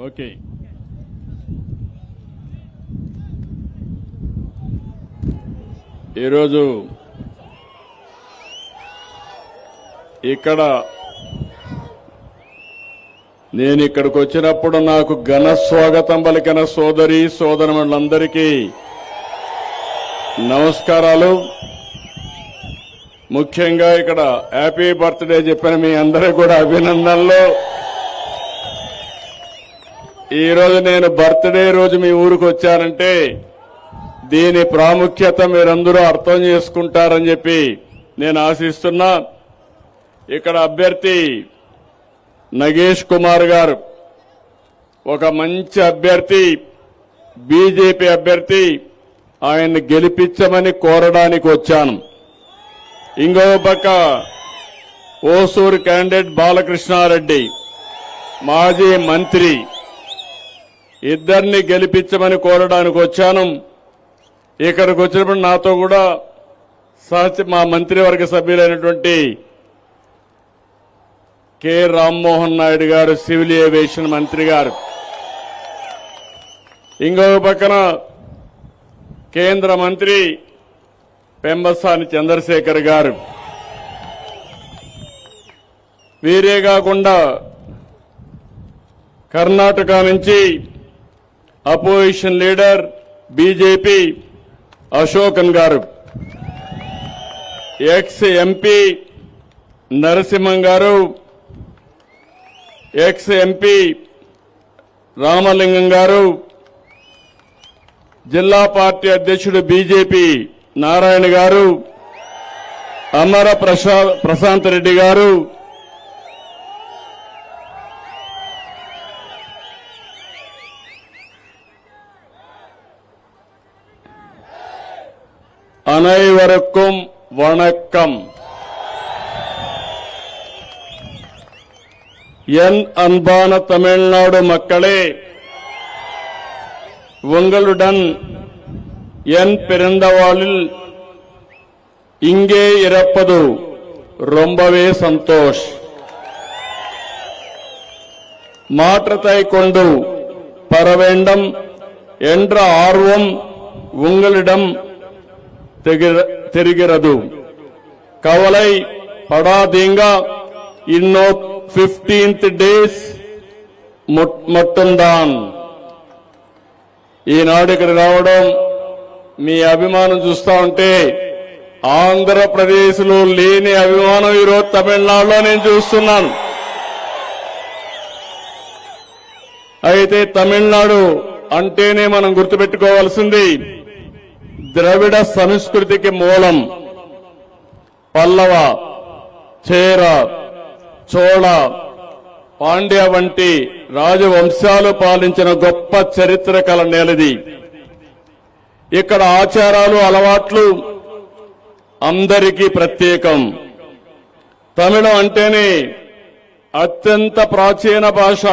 Okay. ఈరోజు నేను ఇక్కడికి వచ్చినప్పుడు నాకు ఘన స్వాగతం పలికిన సోదరి సోదరులందరికీ నమస్కారాలు. ముఖ్యంగా ఇక్కడ హ్యాపీ బర్త్డే చెప్పిన మీ అందరికీ కూడా అభినందనలు. ఈరోజు నేను బర్త్డే రోజు మీ ఊరికి వచ్చానంటే దీని ప్రాముఖ్యత మీరందరూ అర్థం చేసుకుంటారని చెప్పి నేను ఆశిస్తున్నా. ఇక్కడ అభ్యర్థి నగేష్ కుమార్ గారు ఒక మంచి అభ్యర్థి, బీజేపీ అభ్యర్థి. ఆయన్ని గెలిపించమని కోరడానికి వచ్చాను. ఇంకో పక్క ఓసూరు క్యాండిడేట్ బాలకృష్ణారెడ్డి మాజీ మంత్రి, ఇద్దరిని గెలిపించమని కోరడానికి వచ్చాను. ఇక్కడికి వచ్చినప్పుడు నాతో కూడా మా మంత్రివర్గ సభ్యులైనటువంటి కె రామ్మోహన్ నాయుడు గారు, సివిల్ ఏవియేషన్ మంత్రి గారు, ఇంకొక పక్కన కేంద్ర మంత్రి పెంబసాని చంద్రశేఖర్ గారు, వీరే కాకుండా కర్ణాటక నుంచి అపోజిషన్ లీడర్ బీజేపీ అశోకన్ గారు, ఎక్స్ ఎంపీ నరసింహం గారు, ఎక్స్ ఎంపీ రామలింగం గారు, జిల్లా పార్టీ అధ్యక్షుడు బీజేపీ నారాయణ గారు, అమర ప్రశాంత్ రెడ్డి గారు, அனைவருக்கும் வணக்கம். என் அன்பான தமிழ்நாடு மக்களே, உங்களுடன் என் பிறந்த நாளில் இங்கே இருப்பது ரொம்பவே சந்தோஷ். மாற்றத்தை கொண்டு பெற வேண்டும் என்ற ஆர்வம் உங்களிடம் தெரிகிறது. கவலை படாதீங்க. இன்னும் 15th days மட்டும்தான். ఈనాడు ఇక్కడ రావడం, మీ అభిమానం చూస్తా ఉంటే ఆంధ్రప్రదేశ్ లో లేని అభిమానం ఈరోజు తమిళనాడులో నేను చూస్తున్నాను. అయితే తమిళనాడు అంటేనే మనం గుర్తుపెట్టుకోవాల్సింది ద్రవిడ సంస్కృతికి మూలం. పల్లవ, చేర, చోళ, పాండ్య వంటి రాజవంశాలు పాలించిన గొప్ప చరిత్ర కల నేలది. ఇక్కడ ఆచారాలు, అలవాట్లు అందరికీ ప్రత్యేకం. తమిళం అంటేనే అత్యంత ప్రాచీన భాష.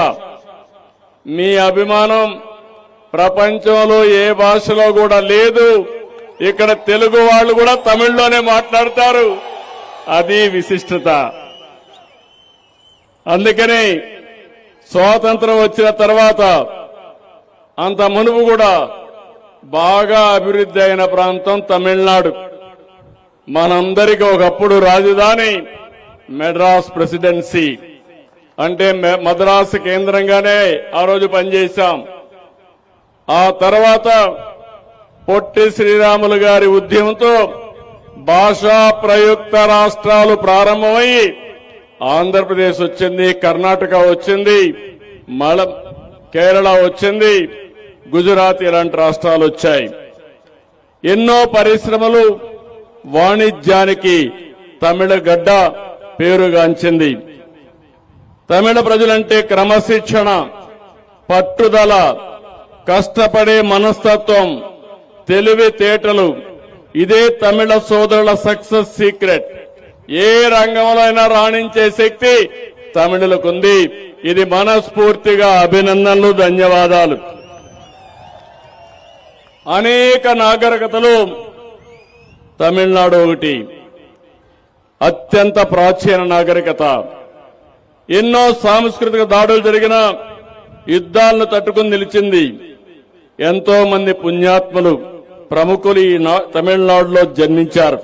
మీ అభిమానం ప్రపంచంలో ఏ భాషలో కూడా లేదు. ఇక్కడ తెలుగు వాళ్ళు కూడా తమిళ్లోనే మాట్లాడతారు. అది విశిష్టత. అందుకని స్వాతంత్రం వచ్చిన తర్వాత అంత మునుపు కూడా బాగా అభివృద్ధి అయిన ప్రాంతం తమిళనాడు. మనందరికీ ఒకప్పుడు రాజధాని మెడ్రాస్ ప్రెసిడెన్సీ, అంటే మద్రాసు కేంద్రంగానే ఆ రోజు పనిచేశాం. ఆ తర్వాత పొట్టి శ్రీరాములు గారి ఉద్యమంతో భాషా ప్రయుక్త రాష్ట్రాలు ప్రారంభమయ్యి ఆంధ్రప్రదేశ్ వచ్చింది, కర్ణాటక వచ్చింది, కేరళ వచ్చింది, గుజరాత్ ఇలాంటి రాష్ట్రాలు వచ్చాయి. ఎన్నో పరిశ్రమలు, వాణిజ్యానికి తమిళ గడ్డ పేరుగాంచింది. తమిళ ప్రజలంటే క్రమశిక్షణ, పట్టుదల, కష్టపడే మనస్తత్వం, తెలివితేటలు. ఇదే తమిళ సోదరుల సక్సెస్ సీక్రెట్. ఏ రంగంలో అయినా రాణించే శక్తి తమిళులకుంది. ఇది మనస్ఫూర్తిగా అభినందనలు, ధన్యవాదాలు. అనేక నాగరికతలు తమిళనాడు ఒకటి. అత్యంత ప్రాచీన నాగరికత. ఎన్నో సాంస్కృతిక దాడులు జరిగిన యుద్ధాలను తట్టుకుని నిలిచింది. ఎంతో మంది పుణ్యాత్ములు ప్రముఖులు ఈ తమిళనాడులో జన్మించారు.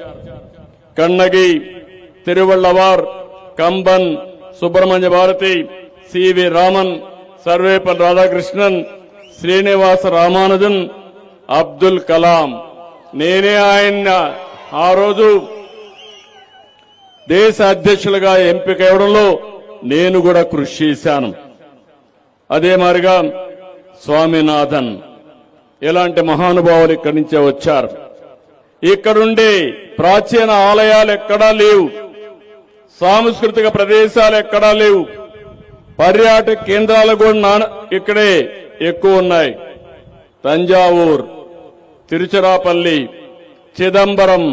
కన్నగి, తిరువళ్ళవార్, కంబన్, సుబ్రహ్మణ్య భారతి, సివి రామన్, సర్వేపల్లి రాధాకృష్ణన్, శ్రీనివాస రామానుజన్, అబ్దుల్ కలాం. నేనే ఆయన ఆ రోజు దేశ అధ్యక్షులుగా ఎంపిక అవ్వడంలో నేను కూడా కృషి చేశాను. అదే మాదిరిగా స్వామినాథన్, ఇలాంటి మహానుభావులు ఇక్కడి నుంచే వచ్చారు. ఇక్కడుండే ప్రాచీన ఆలయాలు ఎక్కడా లేవు, సాంస్కృతిక ప్రదేశాలు ఎక్కడా లేవు, పర్యాటక కేంద్రాలు కూడా ఇక్కడే ఎక్కువ ఉన్నాయి. తంజావూర్, తిరుచిరాపల్లి, చిదంబరం,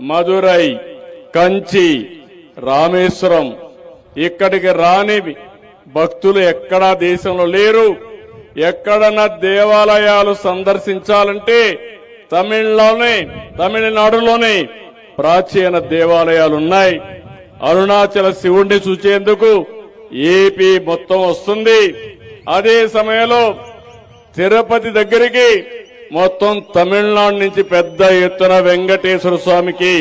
మదురై, కంచి, రామేశ్వరం, ఇక్కడికి రాని భక్తులు ఎక్కడా దేశంలో లేరు. ఎక్కడన్నా దేవాలయాలు సందర్శించాలంటే తమిళనాడులోనే ప్రాచీన దేవాలయాలున్నాయి. అరుణాచల శివుణ్ణి చూచేందుకు ఏపీ మొత్తం వస్తుంది. అదే సమయంలో తిరుపతి దగ్గరికి మొత్తం తమిళనాడు నుంచి పెద్ద ఎత్తున వెంకటేశ్వర స్వామికి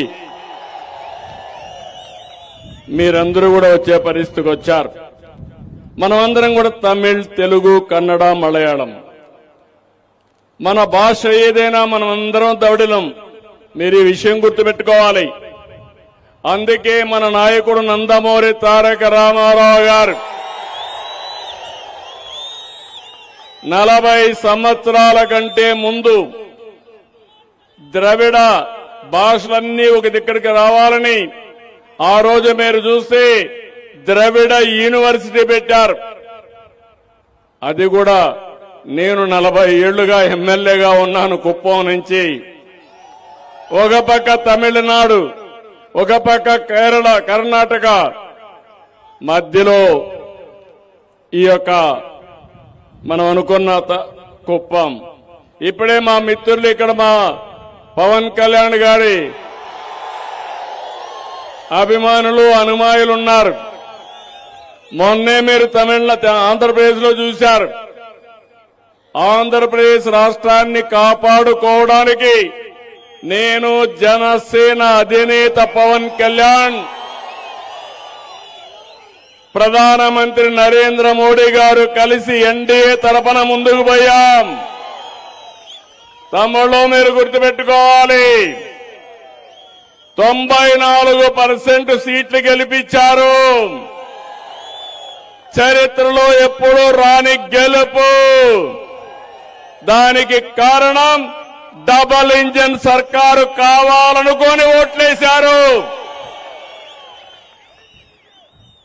మీరందరూ కూడా వచ్చే పరిస్థితికి వచ్చారు. మనమందరం కూడా తమిళ్, తెలుగు, కన్నడ, మలయాళం, మన భాష ఏదైనా మనమందరం దౌడిలం. మీరు ఈ విషయం గుర్తుపెట్టుకోవాలి. అందుకే మన నాయకుడు నందమూరి తారక రామారావు గారు 40 సంవత్సరాల కంటే ముందు ద్రవిడ భాషలన్నీ ఒక దగ్గరికి రావాలని ఆ రోజు మీరు చూస్తే ద్రవిడ యూనివర్సిటీ పెట్టారు. అది కూడా నేను 40 ఏళ్లుగా ఎమ్మెల్యేగా ఉన్నాను కుప్పం నుంచి. ఒక పక్క తమిళనాడు, ఒక పక్క కేరళ, కర్ణాటక, మధ్యలో ఈ యొక్క మనం అనుకున్న కుప్పం. ఇప్పుడే మా మిత్రులు ఇక్కడ మా పవన్ కళ్యాణ్ గారి అభిమానులు, అనుమాయులు ఉన్నారు. మొన్నే మీరు ఆంధ్రప్రదేశ్ లో చూశారు. ఆంధ్రప్రదేశ్ రాష్ట్రాన్ని కాపాడుకోవడానికి నేను జనసేన అధినేత పవన్ కళ్యాణ్, ప్రధానమంత్రి నరేంద్ర మోడీ గారు కలిసి ఎన్డీఏ తరపున ముందుకు పోయాం. తమ్ముళ్ళు మీరు గుర్తుపెట్టుకోవాలి, 94% సీట్లు గెలిపించారు. చరిత్రలో ఎప్పుడూ రాని గెలుపు. దానికి కారణం డబల్ ఇంజన్ సర్కారు కావాలనుకొని ఓట్లేశారు.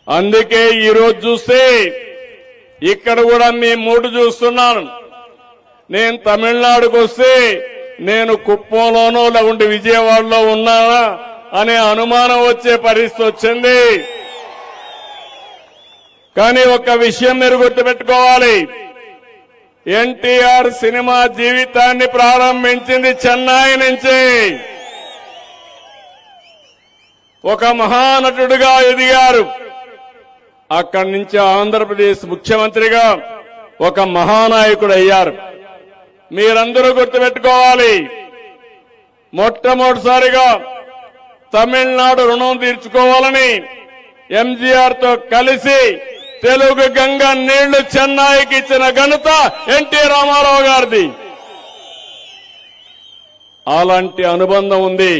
అందుకే ఈరోజు చూస్తే ఇక్కడ కూడా మీ మూడు చూస్తున్నాను. నేను తమిళనాడుకు వస్తే నేను కుప్పంలోనో లేకుంటే విజయవాడలో ఉన్నానా అనే అనుమానం వచ్చే పరిస్థితి వచ్చింది. కానీ ఒక విషయం మీరు గుర్తుపెట్టుకోవాలి, ఎన్టీఆర్ సినిమా జీవితాన్ని ప్రారంభించింది చెన్నై నుంచి. ఒక మహానటుడిగా ఎదిగారు. అక్కడి నుంచి ఆంధ్రప్రదేశ్ ముఖ్యమంత్రిగా ఒక మహానాయకుడు అయ్యారు. మీరందరూ గుర్తుపెట్టుకోవాలి, మొట్టమొదటిసారిగా తమిళనాడు రుణం తీర్చుకోవాలని ఎంజీఆర్ తో కలిసి తెలుగు గంగ నీళ్లు చెన్నైకి ఇచ్చిన ఘనత ఎన్టీ రామారావు గారిది. అలాంటి అనుబంధం ఉంది.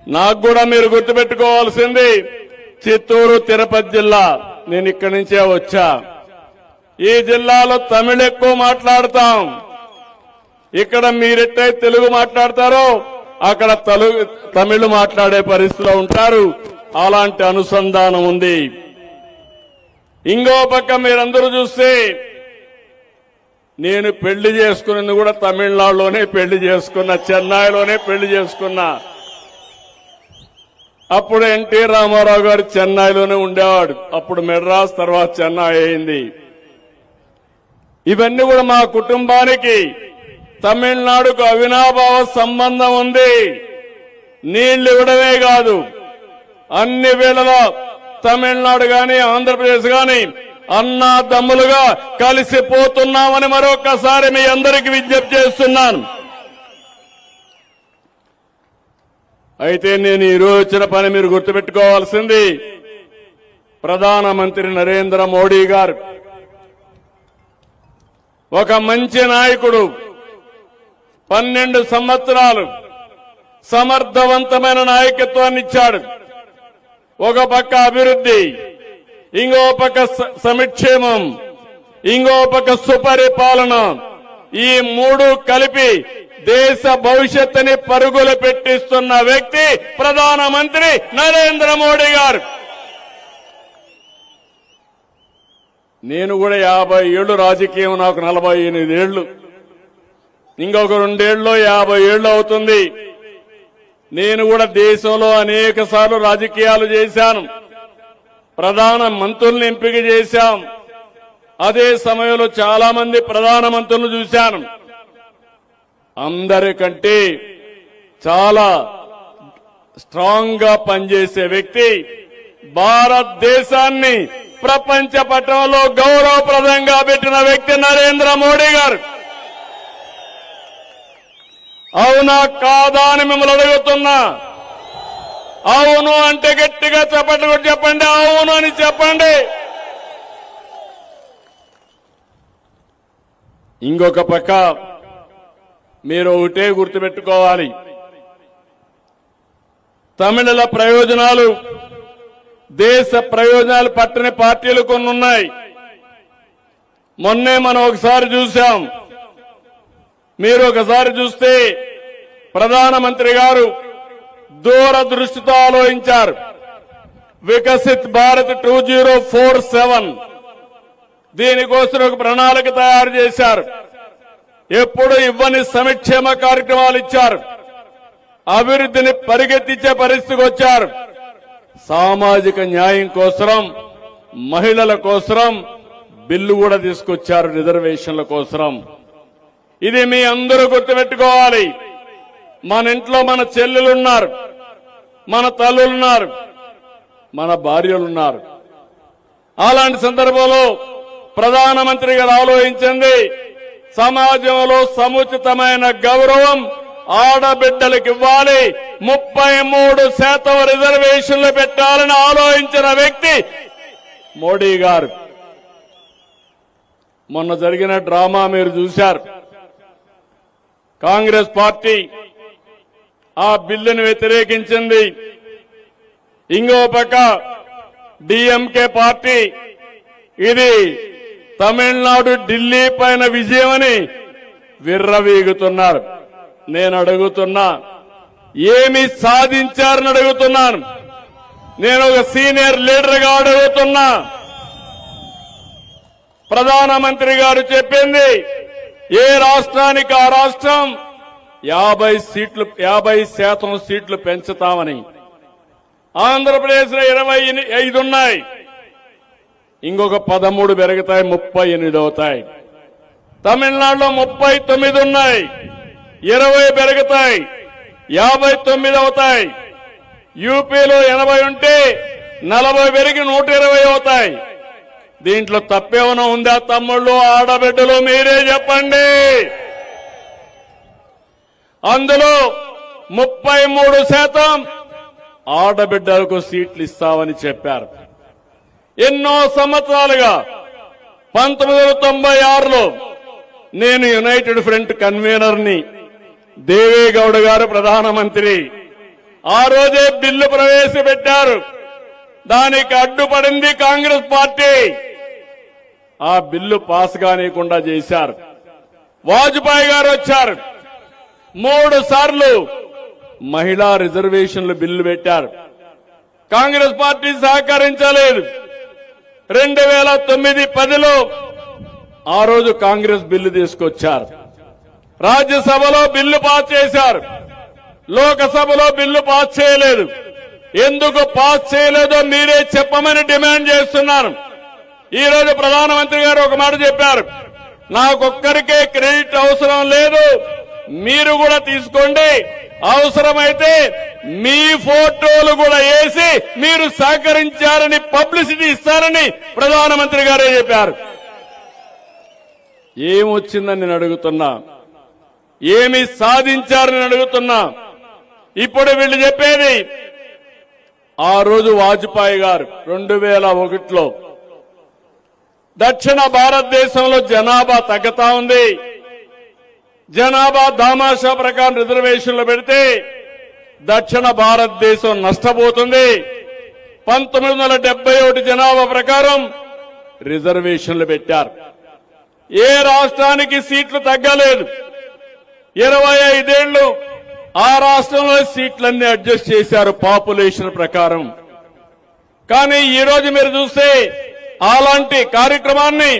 నాకు కూడా మీరు గుర్తుపెట్టుకోవాల్సింది, చిత్తూరు, తిరుపతి జిల్లా, నేను ఇక్కడి నుంచే వచ్చా. ఈ జిల్లాలో తమిళ ఎక్కువ మాట్లాడతాం. ఇక్కడ మీరెట్టయితే తెలుగు మాట్లాడతారో అక్కడ తమిళ మాట్లాడే పరిస్థితిలో ఉంటారు. అలాంటి అనుసంధానం ఉంది. ఇంకో పక్క మీరందరూ చూస్తే నేను పెళ్లి చేసుకున్నది కూడా తమిళనాడులోనే పెళ్లి చేసుకున్నా, చెన్నైలోనే పెళ్లి చేసుకున్నా. అప్పుడు ఎన్టీ రామారావు గారు చెన్నైలోనే ఉండేవాడు. అప్పుడు మెడ్రాస్, తర్వాత చెన్నై అయింది. ఇవన్నీ కూడా మా కుటుంబానికి తమిళనాడుకు అవినాభావ సంబంధం ఉంది. నీళ్లు ఇవ్వడమే కాదు, అన్ని వేళలో తమిళనాడు గాని ఆంధ్రప్రదేశ్ గాని అన్నాదమ్ములుగా కలిసిపోతున్నామని మరొకసారి మీ అందరికీ విజ్ఞప్తి చేస్తున్నాను. అయితే నేను ఈరోజు వచ్చిన పని మీరు గుర్తుపెట్టుకోవాల్సింది, ప్రధానమంత్రి నరేంద్ర మోడీ గారు ఒక మంచి నాయకుడు, 12 సంవత్సరాలు సమర్థవంతమైన నాయకత్వాన్ని ఇచ్చాడు. ఒక పక్క అభివృద్ధి, ఇంకో పక్క సంక్షేమం, ఇంకో పక్క సుపరిపాలన, ఈ మూడు కలిపి దేశ భవిష్యత్తుని పరుగులు పెట్టిస్తున్న వ్యక్తి ప్రధానమంత్రి నరేంద్ర మోడీ గారు. నేను కూడా 50 ఏళ్లు రాజకీయం, నాకు 48 ఏళ్లు, ఇంకొక 2 ఏళ్లలో 50 ఏళ్లు అవుతుంది. నేను కూడా దేశంలో అనేక సార్లు రాజకీయాలు చేశాను, ప్రధాన మంత్రుల్ని ఎంపిక చేశాం. అదే సమయంలో చాలా మంది ప్రధానమంత్రులను చూశాను. అందరికంటే చాలా స్ట్రాంగ్ గా పనిచేసే వ్యక్తి, భారతదేశాన్ని ప్రపంచ పటంలో గౌరవప్రదంగా పెట్టిన వ్యక్తి నరేంద్ర మోడీ గారు. అవునా కాదా అని మిమ్మల్ని అడుగుతున్నా. అవును అంటే గట్టిగా చెప్పండి, చెప్పండి అవును అని చెప్పండి. ఇంకొక పక్క మీరు ఒకటే గుర్తుపెట్టుకోవాలి, తమిళుల ప్రయోజనాలు, దేశ ప్రయోజనాలు పట్టని పార్టీలు కొన్ని ఉన్నాయి. మొన్నే మనం ఒకసారి చూశాం. మీరు ఒకసారి చూస్తే ప్రధానమంత్రి గారు దూరదృష్టితో ఆలోచించారు. వికసిత్ భారత్ 2047 దీనికోసం ఒక ప్రణాళిక తయారు చేశారు. ఎప్పుడు ఇవ్వని సంక్షేమ కార్యక్రమాలు ఇచ్చారు. అభివృద్ధిని పరిగెత్తించే పరిస్థితికి వచ్చారు. సామాజిక న్యాయం కోసం, మహిళల కోసం బిల్లు కూడా తీసుకొచ్చారు, రిజర్వేషన్ల కోసం. ఇది మీ అందరూ గుర్తుపెట్టుకోవాలి. మన ఇంట్లో మన చెల్లెలున్నారు, మన తల్లులున్నారు, మన భార్యలున్నారు. అలాంటి సందర్భంలో ప్రధానమంత్రి గారు ఆలోచించింది, సమాజంలో సముచితమైన గౌరవం ఆడబిడ్డలకు ఇవ్వాలి, 33% రిజర్వేషన్లు పెట్టాలని ఆలోచించిన వ్యక్తి మోడీ గారు. మొన్న జరిగిన డ్రామా మీరు చూశారు. కాంగ్రెస్ పార్టీ ఆ బిల్లును వ్యతిరేకించింది. ఇంకో పక్క డిఎంకే పార్టీ ఇది తమిళనాడు, ఢిల్లీ పైన విజయమని విర్రవీగుతున్నారు. నేను అడుగుతున్నా, ఏమి సాధించారని అడుగుతున్నాను. నేను ఒక సీనియర్ లీడర్ గా అడుగుతున్నా. ప్రధానమంత్రి గారు చెప్పింది, ఏ రాష్ట్రానికి ఆ రాష్ట్రం 50% సీట్లు పెంచుతామని. ఆంధ్రప్రదేశ్ లో 25 ఉన్నాయి, ఇంకొక 13 పెరుగుతాయి, 38 అవుతాయి. తమిళనాడులో 39 ఉన్నాయి, 20 పెరుగుతాయి, 59 అవుతాయి. యూపీలో 80 ఉంటే 40 పెరిగి 120 అవుతాయి. దీంట్లో తప్పేమైనా ఉందా తమ్ముళ్ళు, ఆడబిడ్డలు? మీరే చెప్పండి. అందులో 33% ఆడబిడ్డలకు సీట్లు ఇస్తామని చెప్పారు. ఎన్నో సంవత్సరాలుగా 1996లో నేను యునైటెడ్ ఫ్రంట్ కన్వీనర్ని, దేవేగౌడ గారు ప్రధానమంత్రి. ఆ రోజే బిల్లు ప్రవేశపెట్టారు. దానికి అడ్డుపడింది కాంగ్రెస్ పార్టీ. ఆ బిల్లు పాస్ కానివ్వకుండా చేశారు. వాజ్పేయి గారు వచ్చారు, 3 సార్లు మహిళా రిజర్వేషన్లు బిల్లు పెట్టారు. కాంగ్రెస్ పార్టీ సహకరించలేదు. 2009-10లో ఆ రోజు కాంగ్రెస్ బిల్లు తీసుకొచ్చారు. రాజ్యసభలో బిల్లు పాస్ చేశారు, లోకసభలో బిల్లు పాస్ చేయలేదు. ఎందుకు పాస్ చేయలేదో మీరే చెప్పమని డిమాండ్ చేస్తున్నాను. ఈ రోజు ప్రధానమంత్రి గారు ఒక మాట చెప్పారు, నాకొక్కరికే క్రెడిట్ అవసరం లేదు, మీరు కూడా తీసుకోండి, అవసరమైతే మీ ఫోటోలు కూడా వేసి మీరు సహకరించారని పబ్లిసిటీ ఇస్తారని ప్రధానమంత్రి గారే చెప్పారు. ఏమొచ్చిందని నేను అడుగుతున్నా, ఏమి సాధించారని అడుగుతున్నా. ఇప్పుడు వీళ్ళు చెప్పేది, ఆ రోజు వాజ్పేయి గారు 2001లో దక్షిణ భారతదేశంలో జనాభా తగ్గుతా ఉంది, జనాభా దామాషా ప్రకారం రిజర్వేషన్లు పెడితే దక్షిణ భారతదేశం నష్టపోతుంది. 1971 జనాభా ప్రకారం రిజర్వేషన్లు పెట్టారు. ఏ రాష్ట్రానికి సీట్లు తగ్గలేదు. 25 ఏళ్లు ఆ రాష్ట్రంలో సీట్లన్నీ అడ్జస్ట్ చేశారు పాపులేషన్ ప్రకారం. కానీ ఈ రోజు మీరు చూస్తే అలాంటి కార్యక్రమాన్ని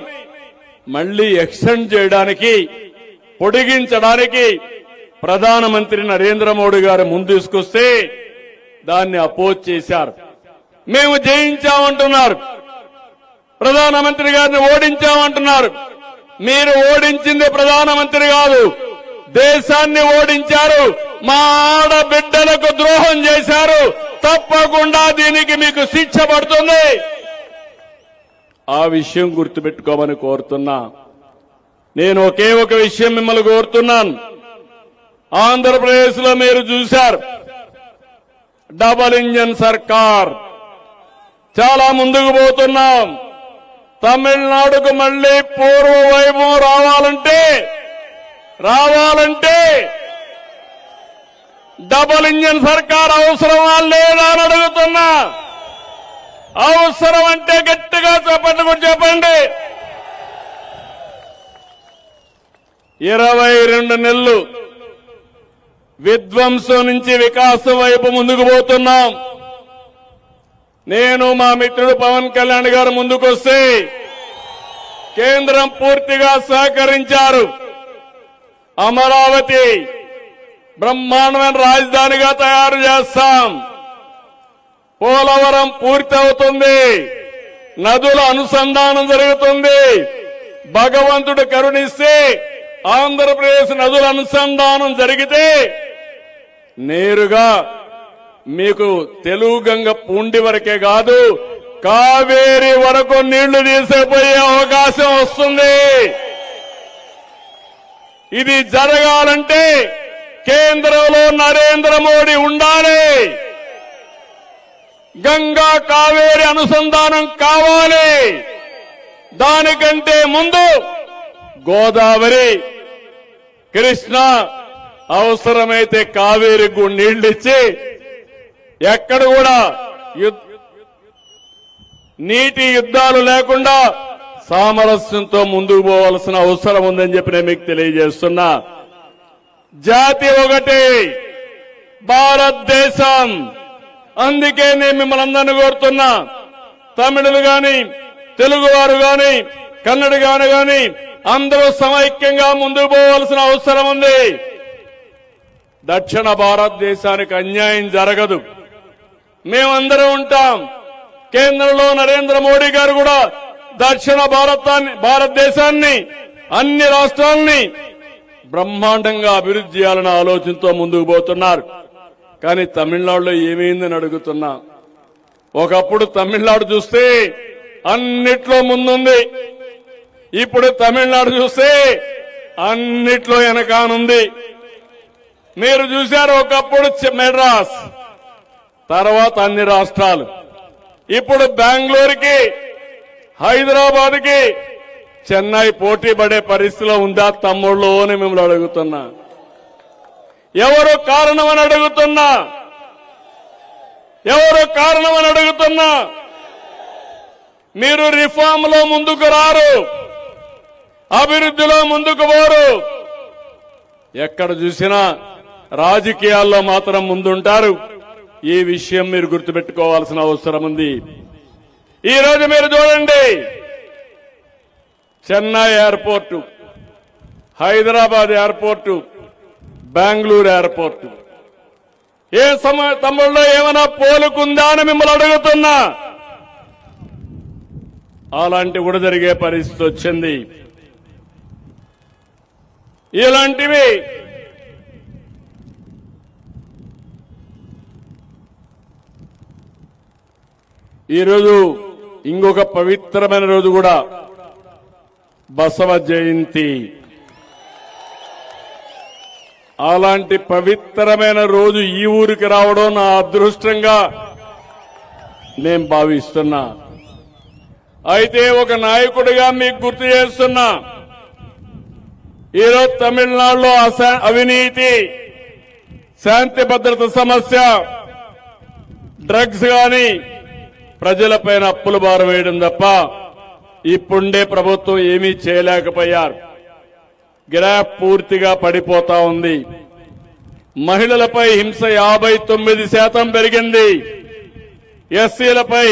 మళ్లీ ఎక్స్టెండ్ చేయడానికి, పొడిగించడానికి ప్రధానమంత్రి నరేంద్ర మోడీ గారు ముందు తీసుకొస్తే దాన్ని అపోజ్ చేశారు. మేము జయించామంటున్నారు, ప్రధానమంత్రి గారిని ఓడించామంటున్నారు. మీరు ఓడించింది ప్రధానమంత్రి కాదు, దేశాన్ని ఓడించారు. మా ఆడబిడ్డలకు ద్రోహం చేశారు. తప్పకుండా దీనికి మీకు శిక్ష పడుతుంది. ఆ విషయం గుర్తుపెట్టుకోమని కోరుతున్నా. నేను ఒకే ఒక విషయం మిమ్మల్ని కోరుతున్నాను. ఆంధ్రప్రదేశ్ లో మీరు చూశారు, డబల్ ఇంజన్ సర్కార్, చాలా ముందుకు పోతున్నాం. తమిళనాడుకు మళ్లీ పూర్వ వైభవం రావాలంటే డబల్ ఇంజన్ సర్కార్ అవసరమా లేదా అని అడుగుతున్నా. అవసరం అంటే గట్టిగా చెప్పండి. 22 నెలలు విధ్వంసం నుంచి వికాసం వైపు ముందుకు పోతున్నాం. నేను మా మిత్రుడు పవన్ కళ్యాణ్ గారు ముందుకొస్తే కేంద్రం పూర్తిగా సహకరించారు. అమరావతి బ్రహ్మాండమైన రాజధానిగా తయారు చేస్తాం. పోలవరం పూర్తి అవుతుంది. నదుల అనుసంధానం జరుగుతుంది. భగవంతుడు కరుణిస్తే ఆంధ్రప్రదేశ్ నదుల అనుసంధానం జరిగితే నేరుగా మీకు తెలుగు గంగ పూండి వరకే కాదు, కావేరి వరకు నీళ్లు తీసేపోయే అవకాశం వస్తుంది. ఇది జరగాలంటే కేంద్రంలో నరేంద్ర మోడీ ఉండాలి. గంగా కావేరి అనుసంధానం కావాలి. దానికంటే ముందు గోదావరి, కృష్ణ, అవసరమైతే కావేరికి నీళ్లిచ్చి ఎక్కడ కూడా నీటి యుద్ధాలు లేకుండా సామరస్యంతో ముందుకు పోవాల్సిన అవసరం ఉందని చెప్పి నేను మీకు తెలియజేస్తున్నా. జాతి ఒకటి, భారతదేశం. అందుకే నేను మిమ్మల్ని అందరినీ కోరుతున్నా, తమిళులు గాని, తెలుగువారు గాని, కన్నడ గాని అందరూ సమైక్యంగా ముందుకు పోవాల్సిన అవసరం ఉంది. దక్షిణ భారతదేశానికి అన్యాయం జరగదు. మేమందరం ఉంటాం. కేంద్రంలో నరేంద్ర మోడీ గారు కూడా దక్షిణ భారతదేశాన్ని, అన్ని రాష్ట్రాలని బ్రహ్మాండంగా అభివృద్ధి చేయాలనే ఆలోచనతో ముందుకు పోతున్నారు. కానీ తమిళనాడులో ఏమైందని అడుగుతున్నా. ఒకప్పుడు తమిళనాడు చూస్తే అన్నిట్లో ముందుంది. ఇప్పుడు తమిళనాడు చూస్తే అన్నిట్లో వెనకానుంది. మీరు చూశారు, ఒకప్పుడు మెడ్రాస్, తర్వాత అన్ని రాష్ట్రాలు. ఇప్పుడు బెంగళూరుకి, హైదరాబాద్కి, చెన్నై పోటీ పడే పరిస్థితిలో ఉందా తమ్ముళ్ళు అని మిమ్మల్ని అడుగుతున్నా. ఎవరు కారణమని అడుగుతున్నా. మీరు రిఫార్మ్ లో ముందుకు రారు, అభివృద్ధిలో ముందుకు పోరు. ఎక్కడ చూసినా రాజకీయాల్లో మాత్రం ముందుంటారు. ఈ విషయం మీరు గుర్తుపెట్టుకోవాల్సిన అవసరం ఉంది. ఈ రోజు మీరు చూడండి, Chennai airport, Hyderabad airport, Bengaluru airport, ఏ తమ్ముళ్ళు ఏమైనా పోలుకుందా అని మిమ్మల్ని అడుగుతున్నా. అలాంటి కూడా జరిగే పరిస్థితి వచ్చింది. ఇలాంటివి ఈరోజు ఇంకొక పవిత్రమైన రోజు కూడా బసవ జయంతి. అలాంటి పవిత్రమైన రోజు ఈ ఊరికి రావడం నా అదృష్టంగా నేను భావిస్తున్నా. అయితే ఒక నాయకుడిగా మీకు గుర్తు చేస్తున్నా, ఈరోజు తమిళనాడులో అవినీతి, శాంతి భద్రత సమస్య, డ్రగ్స్ గాని ప్రజలపైన అప్పుల భారం వేయడం తప్ప ఇప్పుండే ప్రభుత్వం ఏమీ చేయలేకపోయారు. గ్రాఫ్ పూర్తిగా పడిపోతా ఉంది. మహిళలపై హింస 59% పెరిగింది. ఎస్సీలపై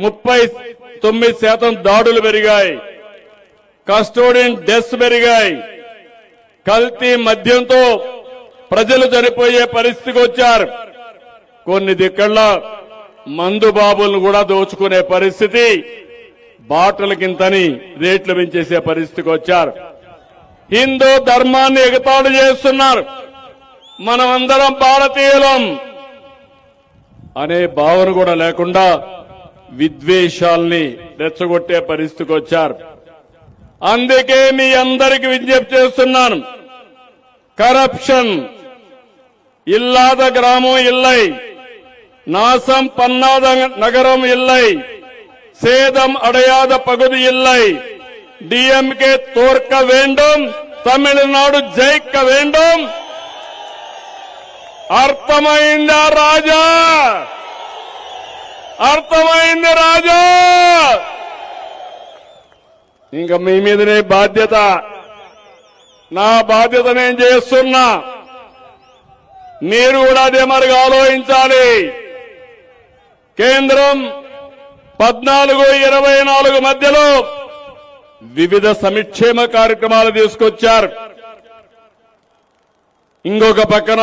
39% దాడులు పెరిగాయి. కస్టోడియన్ డెత్స్ పెరిగాయి. కల్తీ మద్యంతో ప్రజలు చనిపోయే పరిస్థితికి వచ్చారు. కొన్ని దిక్కల్లో మందు బాబులను కూడా దోచుకునే పరిస్థితి, బాటలకింతని రేట్లు పెంచేసే పరిస్థితికి వచ్చారు. హిందూ ధర్మాన్ని ఎగతాళి చేస్తున్నారు. మనమందరం భారతీయులం అనే భావన కూడా లేకుండా విద్వేషాల్ని రెచ్చగొట్టే పరిస్థితికి వచ్చారు. అందుకే మీ అందరికి విజ్ఞప్తి చేస్తున్నాను, కరప్షన్ ఇల్లాద గ్రామం ఇల్లై, நாசம் பண்ணாத நகரம் இல்லை, சேதம் அடையாத பகுதி இல்லை. டிஎம்கே தோற்க வேண்டும், தமிழ்நாடு ஜெயிக்க வேண்டும். అర్థమైందా రాజా? అర్థమైంది రాజా? ఇంకా మీ మీదనే బాధ్యత. నా బాధ్యత నేను చేస్తున్నా. మీరు కూడా అదే మరిగా ఆలోచించాలి. కేంద్రం 14-24 మధ్యలో వివిధ సంక్షేమ కార్యక్రమాలు తీసుకొచ్చారు. ఇంకొక పక్కన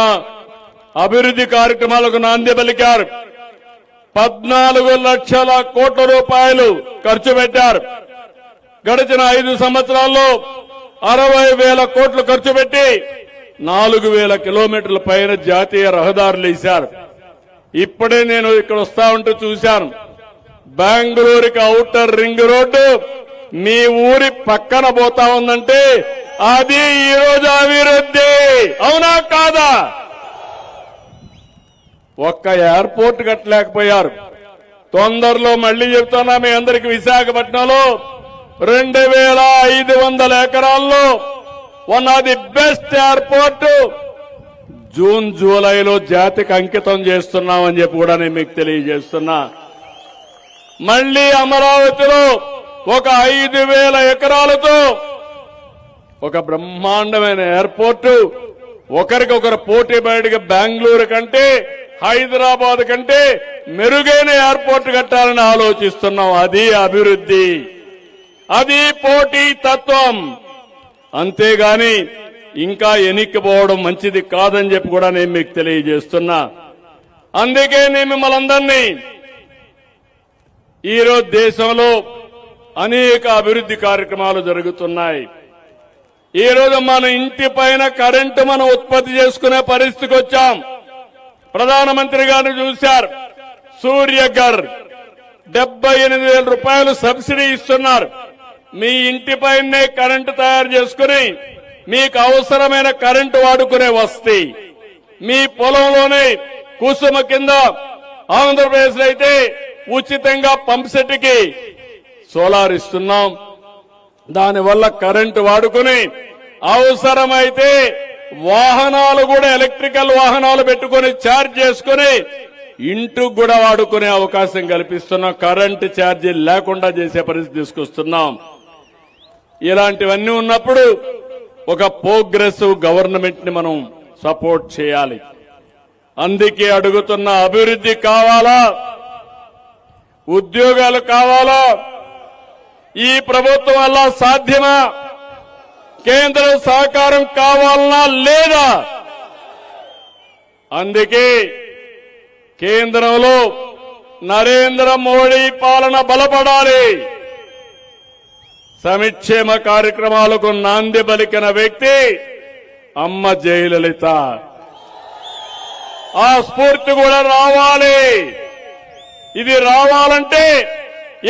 అభివృద్ధి కార్యక్రమాలకు నాంది పలికారు. 14 లక్షల కోట్ల రూపాయలు ఖర్చు పెట్టారు. గడిచిన 5 సంవత్సరాల్లో 60,000 కోట్లు ఖర్చు పెట్టి 4,000 కిలోమీటర్ల పైన జాతీయ రహదారులు వేశారు. ఇప్పుడే నేను ఇక్కడ వస్తా ఉంటూ చూశాను, బెంగళూరుకి ఔటర్ రింగ్ రోడ్డు మీ ఊరి పక్కన పోతా ఉందంటే అది ఈ రోజు అభివృద్ధి. అవునా కాదా? ఒక్క ఎయిర్పోర్ట్ కట్టలేకపోయారు. తొందరలో మళ్లీ చెప్తున్నా మీ అందరికి, విశాఖపట్నంలో 2,500 ఎకరాల్లో one of the best airport June జూలైలో జాతికి అంకితం చేస్తున్నామని చెప్పి కూడా నేను మీకు తెలియజేస్తున్నా. మళ్లీ అమరావతిలో ఒక 5,000 ఎకరాలతో ఒక బ్రహ్మాండమైన ఎయిర్పోర్టు, ఒకరికొకరు పోటీ బయటగా బెంగళూరు కంటే హైదరాబాద్ కంటే మెరుగైన ఎయిర్పోర్ట్ కట్టాలని ఆలోచిస్తున్నాం. అది అభివృద్ధి, అది పోటీ తత్వం. అంతేగాని ఇంకా ఎన్నికపోవడం మంచిది కాదని చెప్పి కూడా నేను మీకు తెలియజేస్తున్నా. అందుకే నేను మిమ్మల్ని అందరినీ, ఈరోజు దేశంలో అనేక అభివృద్ధి కార్యక్రమాలు జరుగుతున్నాయి. ఈరోజు మన ఇంటి పైన కరెంటు మనం ఉత్పత్తి చేసుకునే పరిస్థితికి వచ్చాం. ప్రధానమంత్రి గారిని చూశారు, సూర్యఘర్ 78,000 రూపాయలు సబ్సిడీ ఇస్తున్నారు. మీ ఇంటి పైనే కరెంటు తయారు చేసుకుని మీకు అవసరమైన కరెంటు వాడుకునే వసతి, మీ పొలంలోనే కుసుమ కింద ఆంధ్రప్రదేశ్ లో అయితే ఉచితంగా పంప్ సెట్ కి సోలార్ ఇస్తున్నాం. దానివల్ల కరెంటు వాడుకుని అవసరమైతే వాహనాలు కూడా ఎలక్ట్రికల్ వాహనాలు పెట్టుకుని ఛార్జ్ చేసుకుని ఇంటికి కూడా వాడుకునే అవకాశం కల్పిస్తున్నాం. కరెంటు ఛార్జీ లేకుండా చేసే పరిస్థితి తీసుకొస్తున్నాం. ఇలాంటివన్నీ ఉన్నప్పుడు ఒక ప్రోగ్రెసివ్ గవర్నమెంట్ ని మనం సపోర్ట్ చేయాలి. అందుకే అడుగుతున్న, అభివృద్ధి కావాలా, ఉద్యోగాలు కావాలా? ఈ ప్రభుత్వం వల్ల సాధ్యమా? కేంద్ర సహకారం కావాలనా లేదా? అందుకే కేంద్రంలో నరేంద్ర మోడీ పాలన బలపడాలి. సంక్షేమ కార్యక్రమాలకు నాంది పలికిన వ్యక్తి అమ్మ జయలలిత. ఆ స్ఫూర్తి కూడా రావాలి. ఇది రావాలంటే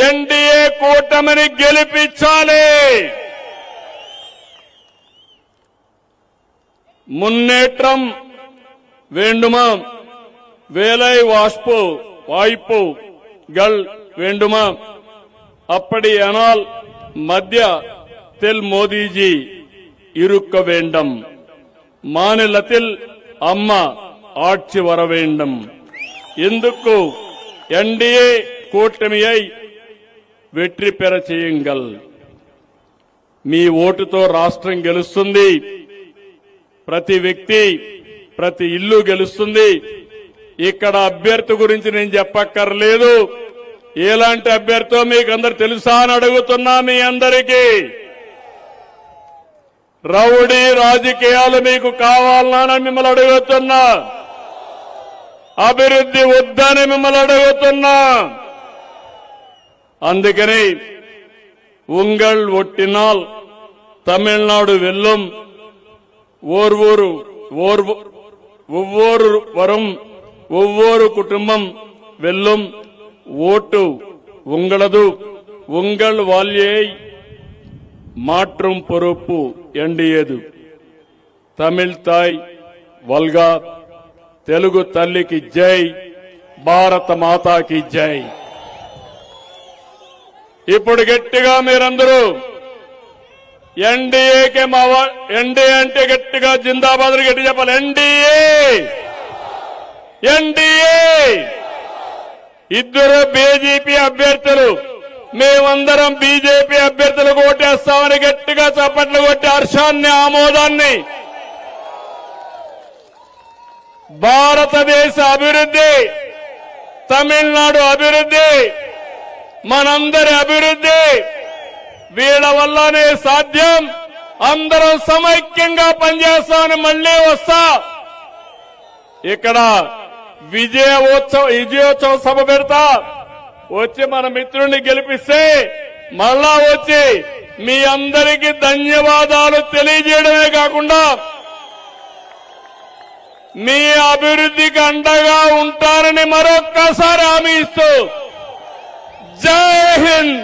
ఎన్డీఏ కూటమిని గెలిపించాలి. మున్నేట్రం వేండుమా, వేలై వాய்ப்பு கள் வேண்டுமா, அப்படியானால் மத்தியத்தில் மோடிஜி இருக்க வேண்டும், மாநிலத்தில் அம்மா ஆட்சி வர வேண்டும். ఎందుకు ఎన్డీఏ కూటమిயை వెట్రి పెర చేయంగల్. మీ ఓటుతో రాష్ట్రం గెలుస్తుంది. ప్రతి వ్యక్తి, ప్రతి ఇల్లు గెలుస్తుంది. ఇక్కడ అభ్యర్థి గురించి నేను చెప్పక్కర్లేదు. ఎలాంటి అభ్యర్థో మీకు అందరు తెలుసా అని అడుగుతున్నా. మీ అందరికీ రౌడీ రాజకీయాలు మీకు కావాలన్నా మిమ్మల్ని అడుగుతున్నా. అభివృద్ధి వద్దని మిమ్మల్ని అడుగుతున్నా. అందుకని ఉంగళ్ ఒట్టినాల్ తమిళనాడు వెల్లుం, ఒవ్వొరు వరం, ఒవ్వొరు కుటుంబం వెల్లుం, ఓటు ఉంగళదు, ఉంగళ్ వాల్యై మాట్rum పొరుపు ఎన్డీఏదు. తమిళ్ తాయ్ వల్గా, తెలుగు తల్లికి జై, భారత మాతాకి జై. ఇప్పుడు గట్టిగా మీరందరూ ఎన్డీఏకే ఎన్డీఏ అంటే గట్టిగా జిందాబాద్ గట్టి చెప్పాలి. NDA, NDA. ఇద్దరు బీజేపీ అభ్యర్థులు, మేమందరం బీజేపీ అభ్యర్థులకు ఓటేస్తామని గట్టిగా చప్పట్లు కొట్టి హర్షాన్ని, ఆమోదాన్ని. భారతదేశ అభివృద్ధి, తమిళనాడు అభివృద్ధి, మనందరి అభివృద్ధి వీళ్ళ వల్లనే సాధ్యం. అందరం సమైక్యంగా పనిచేస్తామని మళ్లీ వస్తా. ఇక్కడ విజయోత్సవ సభ పెడతా. వచ్చి మన మిత్రుడిని గెలిపిస్తే మళ్ళా వచ్చి మీ అందరికీ ధన్యవాదాలు తెలియజేయడమే కాకుండా మీ అభివృద్ధికి అండగా ఉంటారని మరొక్కసారి హామీ ఇస్తూ జై హింద్.